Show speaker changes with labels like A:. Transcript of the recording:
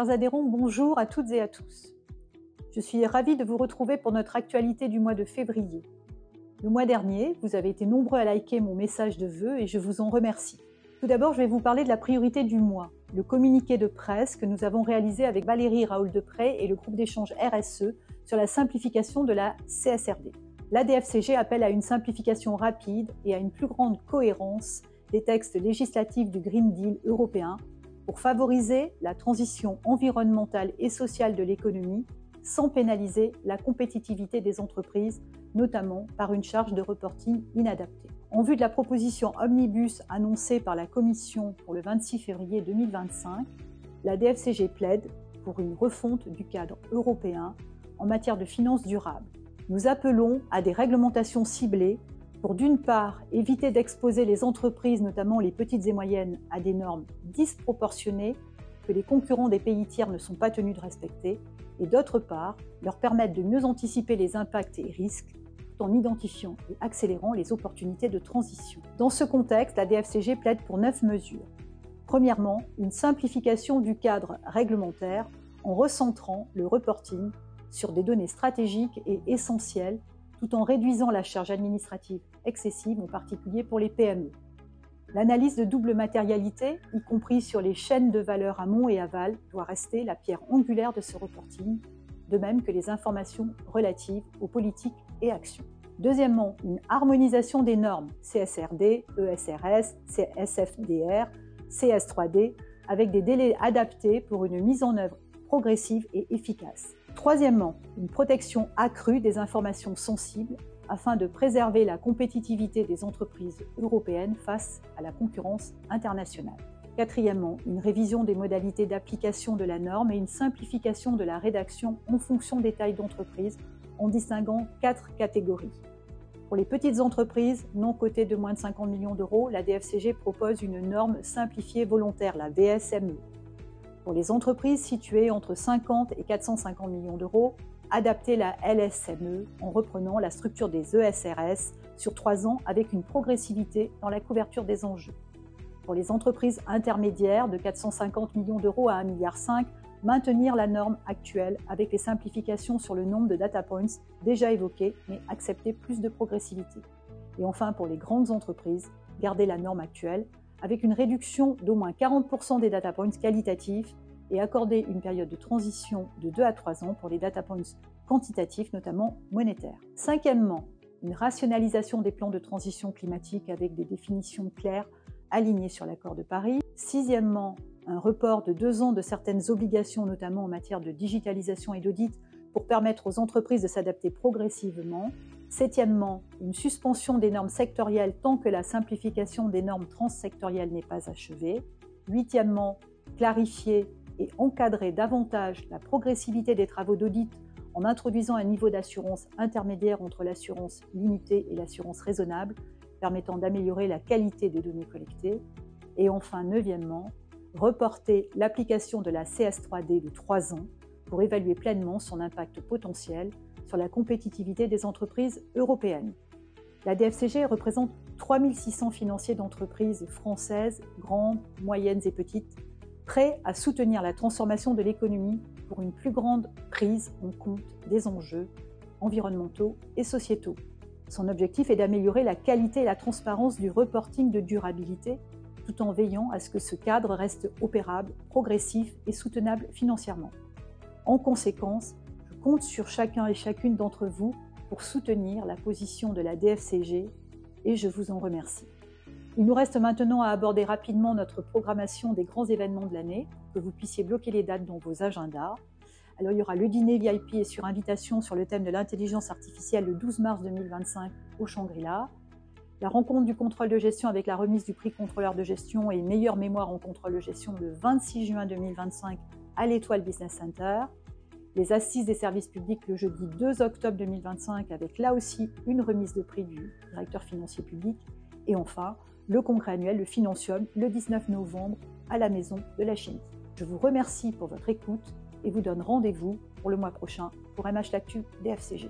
A: Chers adhérents, bonjour à toutes et à tous. Je suis ravie de vous retrouver pour notre actualité du mois de février. Le mois dernier, vous avez été nombreux à liker mon message de vœux et je vous en remercie. Tout d'abord, je vais vous parler de la priorité du mois, le communiqué de presse que nous avons réalisé avec Valérie Raoul-Deprez et le groupe d'échange RSE sur la simplification de la CSRD. La DFCG appelle à une simplification rapide et à une plus grande cohérence des textes législatifs du Green Deal européen pour favoriser la transition environnementale et sociale de l'économie sans pénaliser la compétitivité des entreprises, notamment par une charge de reporting inadaptée. En vue de la proposition Omnibus annoncée par la Commission pour le 26 février 2025, la DFCG plaide pour une refonte du cadre européen en matière de finances durables. Nous appelons à des réglementations ciblées pour d'une part éviter d'exposer les entreprises, notamment les petites et moyennes, à des normes disproportionnées que les concurrents des pays tiers ne sont pas tenus de respecter, et d'autre part leur permettre de mieux anticiper les impacts et risques tout en identifiant et accélérant les opportunités de transition. Dans ce contexte, la DFCG plaide pour 9 mesures. Premièrement, une simplification du cadre réglementaire en recentrant le reporting sur des données stratégiques et essentielles tout en réduisant la charge administrative excessive, en particulier pour les PME. L'analyse de double matérialité, y compris sur les chaînes de valeur amont et aval, doit rester la pierre angulaire de ce reporting, de même que les informations relatives aux politiques et actions. Deuxièmement, une harmonisation des normes CSRD, ESRS, CSFDR, CS3D, avec des délais adaptés pour une mise en œuvre progressive et efficace. Troisièmement, une protection accrue des informations sensibles afin de préserver la compétitivité des entreprises européennes face à la concurrence internationale. Quatrièmement, une révision des modalités d'application de la norme et une simplification de la rédaction en fonction des tailles d'entreprise en distinguant 4 catégories. Pour les petites entreprises non cotées de moins de 50 millions d'euros, la DFCG propose une norme simplifiée volontaire, la VSME. Pour les entreprises situées entre 50 et 450 millions d'euros, adapter la LSME en reprenant la structure des ESRS sur 3 ans avec une progressivité dans la couverture des enjeux. Pour les entreprises intermédiaires de 450 millions d'euros à 1,5 milliard, maintenir la norme actuelle avec les simplifications sur le nombre de data points déjà évoquées, mais accepter plus de progressivité. Et enfin, pour les grandes entreprises, garder la norme actuelle avec une réduction d'au moins 40% des data points qualitatifs et accorder une période de transition de 2 à 3 ans pour les data points quantitatifs, notamment monétaires. Cinquièmement, une rationalisation des plans de transition climatique avec des définitions claires alignées sur l'accord de Paris. Sixièmement, un report de 2 ans de certaines obligations, notamment en matière de digitalisation et d'audit, pour permettre aux entreprises de s'adapter progressivement. Septièmement, une suspension des normes sectorielles tant que la simplification des normes transsectorielles n'est pas achevée. Huitièmement, clarifier et encadrer davantage la progressivité des travaux d'audit en introduisant un niveau d'assurance intermédiaire entre l'assurance limitée et l'assurance raisonnable, permettant d'améliorer la qualité des données collectées. Et enfin, neuvièmement, reporter l'application de la CS3D de 3 ans pour évaluer pleinement son impact potentiel sur la compétitivité des entreprises européennes. La DFCG représente 3600 financiers d'entreprises françaises, grandes, moyennes et petites, prêts à soutenir la transformation de l'économie pour une plus grande prise en compte des enjeux environnementaux et sociétaux. Son objectif est d'améliorer la qualité et la transparence du reporting de durabilité, tout en veillant à ce que ce cadre reste opérable, progressif et soutenable financièrement. En conséquence, je compte sur chacun et chacune d'entre vous pour soutenir la position de la DFCG et je vous en remercie. Il nous reste maintenant à aborder rapidement notre programmation des grands événements de l'année, que vous puissiez bloquer les dates dans vos agendas. Alors, il y aura le dîner VIP et sur invitation sur le thème de l'intelligence artificielle le 12 mars 2025 au Shangri-La. La rencontre du contrôle de gestion avec la remise du prix contrôleur de gestion et meilleure mémoire en contrôle de gestion le 26 juin 2025 à l'Étoile Business Center. Les assises des services publics le jeudi 2 octobre 2025 avec là aussi une remise de prix du directeur financier public. Et enfin, le congrès annuel, le Financium, le 19 novembre à la Maison de la Chimie. Je vous remercie pour votre écoute et vous donne rendez-vous pour le mois prochain pour MH L'Actu DFCG.